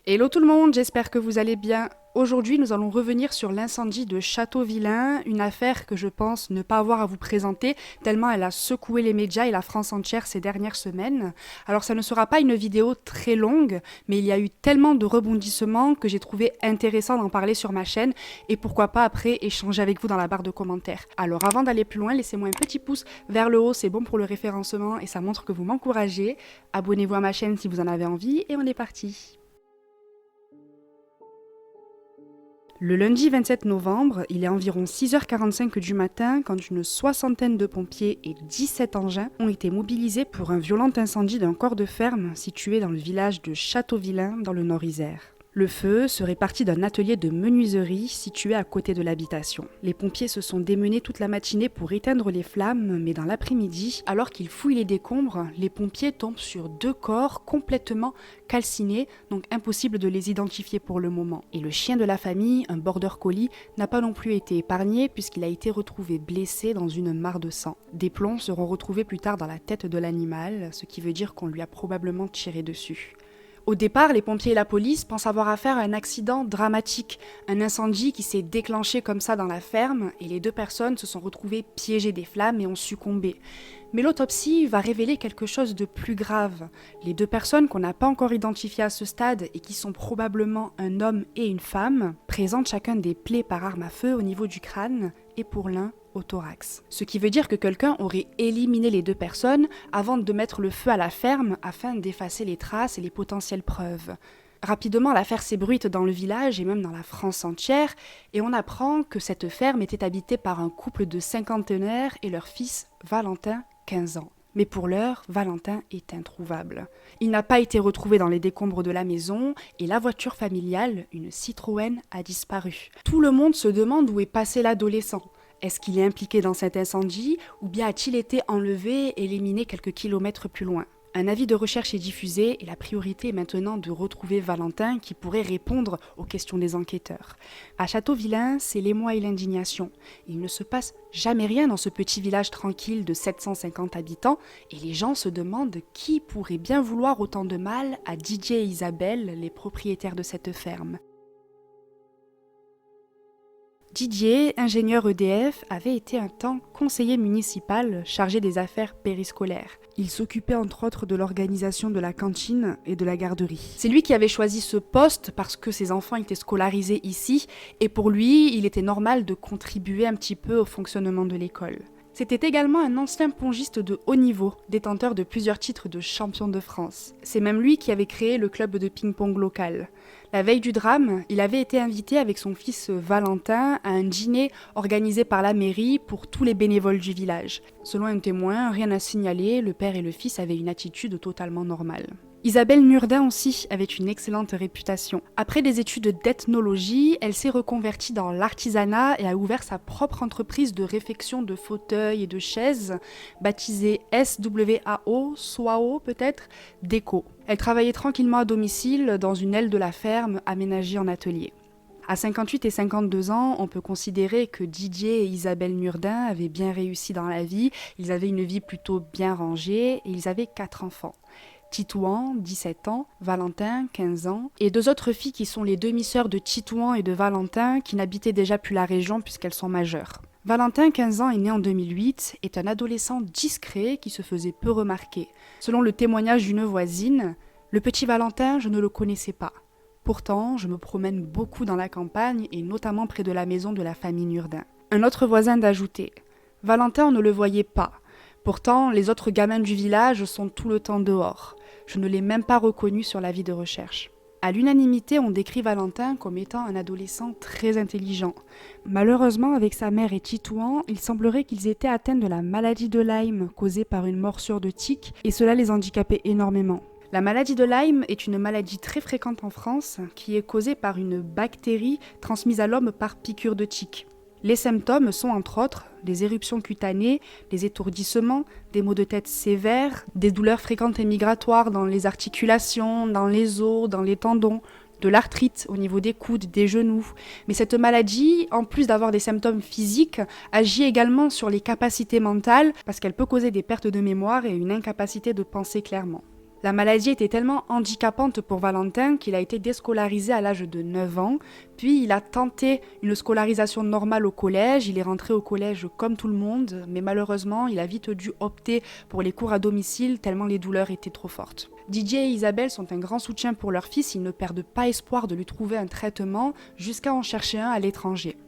Hello tout le monde, j'espère que vous allez bien. Aujourd'hui, nous allons revenir sur l'incendie de Châteauvillain, une affaire que je pense ne pas avoir à vous présenter, tellement elle a secoué les médias et la France entière ces dernières semaines. Alors ça ne sera pas une vidéo très longue, mais il y a eu tellement de rebondissements que j'ai trouvé intéressant d'en parler sur ma chaîne, et pourquoi pas après échanger avec vous dans la barre de commentaires. Alors avant d'aller plus loin, laissez-moi un petit pouce vers le haut, c'est bon pour le référencement et ça montre que vous m'encouragez. Abonnez-vous à ma chaîne si vous en avez envie, et on est parti. Le lundi 27 novembre, il est environ 6h45 du matin quand une soixantaine de pompiers et 17 engins ont été mobilisés pour un violent incendie d'un corps de ferme situé dans le village de Châteauvillain dans le Nord-Isère. Le feu serait parti d'un atelier de menuiserie situé à côté de l'habitation. Les pompiers se sont démenés toute la matinée pour éteindre les flammes, mais dans l'après-midi, alors qu'ils fouillent les décombres, les pompiers tombent sur 2 corps complètement calcinés, donc impossible de les identifier pour le moment. Et le chien de la famille, un border collie, n'a pas non plus été épargné puisqu'il a été retrouvé blessé dans une mare de sang. Des plombs seront retrouvés plus tard dans la tête de l'animal, ce qui veut dire qu'on lui a probablement tiré dessus. Au départ, les pompiers et la police pensent avoir affaire à un accident dramatique, un incendie qui s'est déclenché comme ça dans la ferme et les 2 personnes se sont retrouvées piégées des flammes et ont succombé. Mais l'autopsie va révéler quelque chose de plus grave. Les 2 personnes qu'on n'a pas encore identifiées à ce stade et qui sont probablement un homme et une femme présentent chacun des plaies par arme à feu au niveau du crâne et pour l'un au thorax. Ce qui veut dire que quelqu'un aurait éliminé les 2 personnes avant de mettre le feu à la ferme afin d'effacer les traces et les potentielles preuves. Rapidement, l'affaire s'ébruite dans le village et même dans la France entière, et on apprend que cette ferme était habitée par un couple de cinquantenaires et leur fils Valentin, 15 ans. Mais pour l'heure, Valentin est introuvable. Il n'a pas été retrouvé dans les décombres de la maison et la voiture familiale, une Citroën, a disparu. Tout le monde se demande où est passé l'adolescent. Est-ce qu'il est impliqué dans cet incendie ou bien a-t-il été enlevé et éliminé quelques kilomètres plus loin ? Un avis de recherche est diffusé et la priorité est maintenant de retrouver Valentin qui pourrait répondre aux questions des enquêteurs. À Châteauvillain, c'est l'émoi et l'indignation. Il ne se passe jamais rien dans ce petit village tranquille de 750 habitants et les gens se demandent qui pourrait bien vouloir autant de mal à Didier et Isabelle, les propriétaires de cette ferme. Didier, ingénieur EDF, avait été un temps conseiller municipal chargé des affaires périscolaires. Il s'occupait entre autres de l'organisation de la cantine et de la garderie. C'est lui qui avait choisi ce poste parce que ses enfants étaient scolarisés ici et pour lui, il était normal de contribuer un petit peu au fonctionnement de l'école. C'était également un ancien pongiste de haut niveau, détenteur de plusieurs titres de champion de France. C'est même lui qui avait créé le club de ping-pong local. La veille du drame, il avait été invité avec son fils Valentin à un dîner organisé par la mairie pour tous les bénévoles du village. Selon un témoin, rien à signaler, le père et le fils avaient une attitude totalement normale. Isabelle Nurdin aussi avait une excellente réputation. Après des études d'ethnologie, elle s'est reconvertie dans l'artisanat et a ouvert sa propre entreprise de réfection de fauteuils et de chaises, baptisée SWAO peut-être, Déco. Elle travaillait tranquillement à domicile dans une aile de la ferme aménagée en atelier. À 58 et 52 ans, on peut considérer que Didier et Isabelle Nurdin avaient bien réussi dans la vie, ils avaient une vie plutôt bien rangée et ils avaient 4 enfants. Titouan, 17 ans, Valentin, 15 ans, et 2 autres filles qui sont les demi-sœurs de Titouan et de Valentin qui n'habitaient déjà plus la région puisqu'elles sont majeures. Valentin, 15 ans, est né en 2008, est un adolescent discret qui se faisait peu remarquer. Selon le témoignage d'une voisine, le petit Valentin, je ne le connaissais pas. Pourtant, je me promène beaucoup dans la campagne et notamment près de la maison de la famille Nurdin. Un autre voisin d'ajouter, Valentin, on ne le voyait pas. Pourtant, les autres gamins du village sont tout le temps dehors. Je ne l'ai même pas reconnu sur l'avis de recherche. À l'unanimité, on décrit Valentin comme étant un adolescent très intelligent. Malheureusement, avec sa mère et Titouan, il semblerait qu'ils étaient atteints de la maladie de Lyme causée par une morsure de tique et cela les handicapait énormément. La maladie de Lyme est une maladie très fréquente en France qui est causée par une bactérie transmise à l'homme par piqûre de tique. Les symptômes sont entre autres des éruptions cutanées, des étourdissements, des maux de tête sévères, des douleurs fréquentes et migratoires dans les articulations, dans les os, dans les tendons, de l'arthrite au niveau des coudes, des genoux. Mais cette maladie, en plus d'avoir des symptômes physiques, agit également sur les capacités mentales parce qu'elle peut causer des pertes de mémoire et une incapacité de penser clairement. La maladie était tellement handicapante pour Valentin qu'il a été déscolarisé à l'âge de 9 ans, puis il a tenté une scolarisation normale au collège, il est rentré au collège comme tout le monde, mais malheureusement il a vite dû opter pour les cours à domicile tellement les douleurs étaient trop fortes. Didier et Isabelle sont un grand soutien pour leur fils, ils ne perdent pas espoir de lui trouver un traitement jusqu'à en chercher un à l'étranger.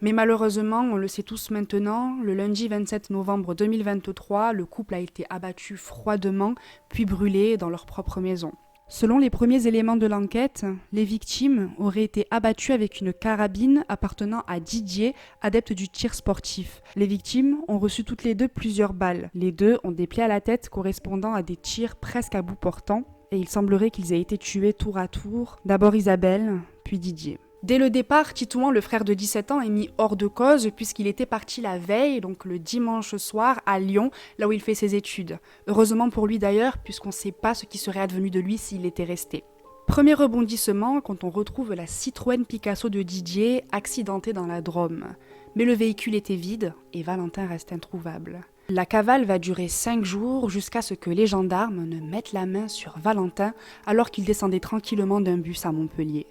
Mais malheureusement, on le sait tous maintenant, le lundi 27 novembre 2023, le couple a été abattu froidement, puis brûlé dans leur propre maison. Selon les premiers éléments de l'enquête, les victimes auraient été abattues avec une carabine appartenant à Didier, adepte du tir sportif. Les victimes ont reçu toutes les deux plusieurs balles. Les deux ont des plaies à la tête correspondant à des tirs presque à bout portant, et il semblerait qu'ils aient été tués tour à tour, d'abord Isabelle, puis Didier. Dès le départ, Titouan, le frère de 17 ans, est mis hors de cause puisqu'il était parti la veille, donc le dimanche soir, à Lyon, là où il fait ses études. Heureusement pour lui d'ailleurs, puisqu'on ne sait pas ce qui serait advenu de lui s'il était resté. Premier rebondissement quand on retrouve la Citroën Picasso de Didier accidentée dans la Drôme. Mais le véhicule était vide et Valentin reste introuvable. La cavale va durer 5 jours jusqu'à ce que les gendarmes ne mettent la main sur Valentin alors qu'il descendait tranquillement d'un bus à Montpellier.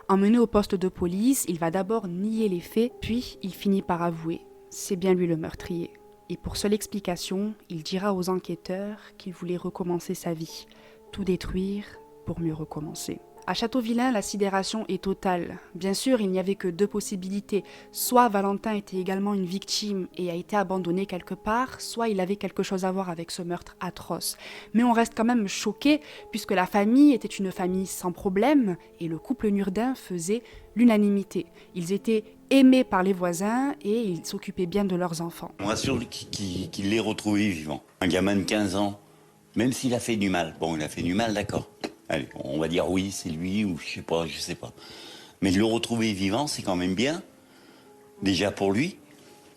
Emmené au poste de police, il va d'abord nier les faits, puis il finit par avouer. C'est bien lui le meurtrier. Et pour seule explication, il dira aux enquêteurs qu'il voulait recommencer sa vie, tout détruire pour mieux recommencer. À Châteauvillain, la sidération est totale. Bien sûr, il n'y avait que 2 possibilités. Soit Valentin était également une victime et a été abandonné quelque part, soit il avait quelque chose à voir avec ce meurtre atroce. Mais on reste quand même choqué puisque la famille était une famille sans problème et le couple Nurdin faisait l'unanimité. Ils étaient aimés par les voisins et ils s'occupaient bien de leurs enfants. On assure qu'il l'ait retrouvé vivant. Un gamin de 15 ans, même s'il a fait du mal. Bon, il a fait du mal, d'accord. Allez, on va dire oui, c'est lui, ou je sais pas. Mais de le retrouver vivant, c'est quand même bien. Déjà pour lui,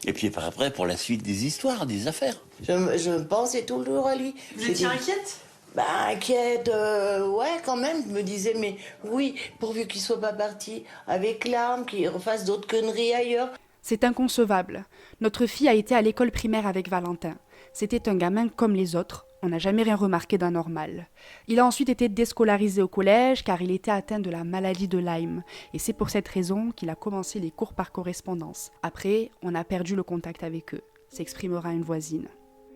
et puis après pour la suite des histoires, des affaires. Je pensais toujours à lui. Vous étiez inquiète ? Inquiète, ouais, quand même. Je me disais, mais oui, pourvu qu'il soit pas parti avec l'arme, qu'il refasse d'autres conneries ailleurs. C'est inconcevable. Notre fille a été à l'école primaire avec Valentin. C'était un gamin comme les autres. On n'a jamais rien remarqué d'anormal. Il a ensuite été déscolarisé au collège car il était atteint de la maladie de Lyme. Et c'est pour cette raison qu'il a commencé les cours par correspondance. Après, on a perdu le contact avec eux, s'exprimera une voisine.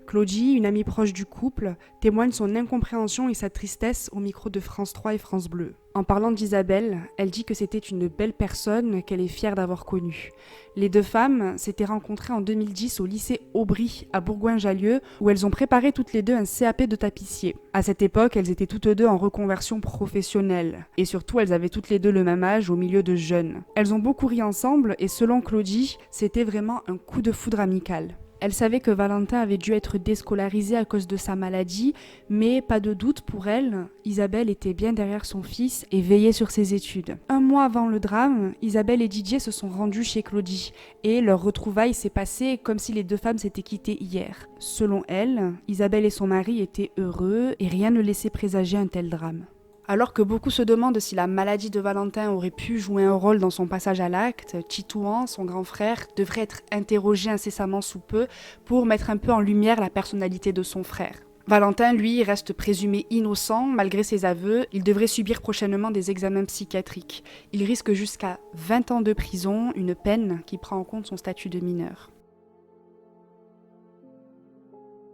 Claudie, une amie proche du couple, témoigne son incompréhension et sa tristesse au micro de France 3 et France Bleu. En parlant d'Isabelle, elle dit que c'était une belle personne qu'elle est fière d'avoir connue. Les 2 femmes s'étaient rencontrées en 2010 au lycée Aubry à Bourgoin-Jallieu où elles ont préparé toutes les deux un CAP de tapissier. À cette époque, elles étaient toutes deux en reconversion professionnelle. Et surtout, elles avaient toutes les deux le même âge au milieu de jeunes. Elles ont beaucoup ri ensemble et selon Claudie, c'était vraiment un coup de foudre amical. Elle savait que Valentin avait dû être déscolarisé à cause de sa maladie, mais pas de doute pour elle, Isabelle était bien derrière son fils et veillait sur ses études. 1 mois avant le drame, Isabelle et Didier se sont rendus chez Claudie et leur retrouvaille s'est passée comme si les 2 femmes s'étaient quittées hier. Selon elle, Isabelle et son mari étaient heureux et rien ne laissait présager un tel drame. Alors que beaucoup se demandent si la maladie de Valentin aurait pu jouer un rôle dans son passage à l'acte, Titouan, son grand frère, devrait être interrogé incessamment sous peu pour mettre un peu en lumière la personnalité de son frère. Valentin, lui, reste présumé innocent malgré ses aveux. Il devrait subir prochainement des examens psychiatriques. Il risque jusqu'à 20 ans de prison, une peine qui prend en compte son statut de mineur.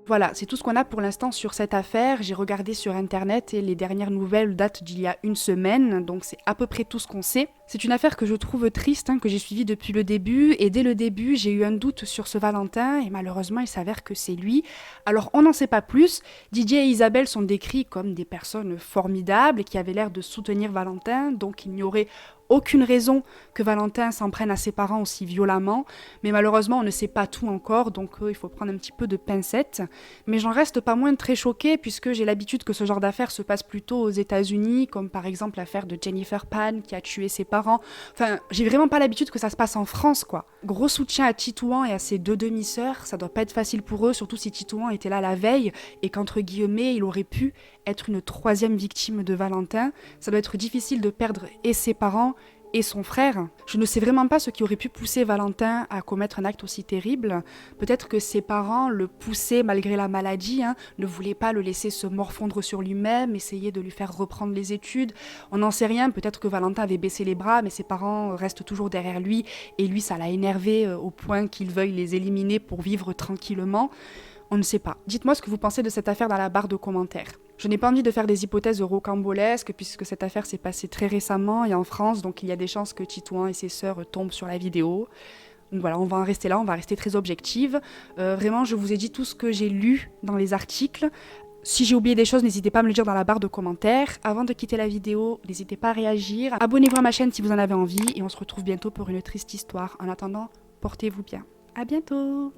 Voilà, c'est tout ce qu'on a pour l'instant sur cette affaire. J'ai regardé sur internet et les dernières nouvelles datent d'il y a 1 semaine, donc c'est à peu près tout ce qu'on sait. C'est une affaire que je trouve triste, que j'ai suivie depuis le début, et dès le début, j'ai eu un doute sur ce Valentin, et malheureusement, il s'avère que c'est lui. Alors, on n'en sait pas plus. Didier et Isabelle sont décrits comme des personnes formidables et qui avaient l'air de soutenir Valentin, donc il n'y aurait aucune raison que Valentin s'en prenne à ses parents aussi violemment, mais malheureusement on ne sait pas tout encore, donc il faut prendre un petit peu de pincettes. Mais j'en reste pas moins très choquée puisque j'ai l'habitude que ce genre d'affaires se passe plutôt aux États-Unis, comme par exemple l'affaire de Jennifer Pan qui a tué ses parents. Enfin, j'ai vraiment pas l'habitude que ça se passe en France, quoi. Gros soutien à Titouan et à ses 2 demi-sœurs, ça doit pas être facile pour eux, surtout si Titouan était là la veille et qu'entre guillemets il aurait pu être une 3e victime de Valentin. Ça doit être difficile de perdre et ses parents et son frère. Je ne sais vraiment pas ce qui aurait pu pousser Valentin à commettre un acte aussi terrible. Peut-être que ses parents le poussaient malgré la maladie, ne voulaient pas le laisser se morfondre sur lui-même, essayer de lui faire reprendre les études. On n'en sait rien, peut-être que Valentin avait baissé les bras, mais ses parents restent toujours derrière lui, et lui ça l'a énervé au point qu'il veuille les éliminer pour vivre tranquillement. On ne sait pas. Dites-moi ce que vous pensez de cette affaire dans la barre de commentaires. Je n'ai pas envie de faire des hypothèses rocambolesques puisque cette affaire s'est passée très récemment et en France, donc il y a des chances que Titouan et ses sœurs tombent sur la vidéo. Donc voilà, on va en rester là, on va rester très objective. Vraiment, je vous ai dit tout ce que j'ai lu dans les articles. Si j'ai oublié des choses, n'hésitez pas à me le dire dans la barre de commentaires. Avant de quitter la vidéo, n'hésitez pas à réagir. Abonnez-vous à ma chaîne si vous en avez envie et on se retrouve bientôt pour une triste histoire. En attendant, portez-vous bien. À bientôt!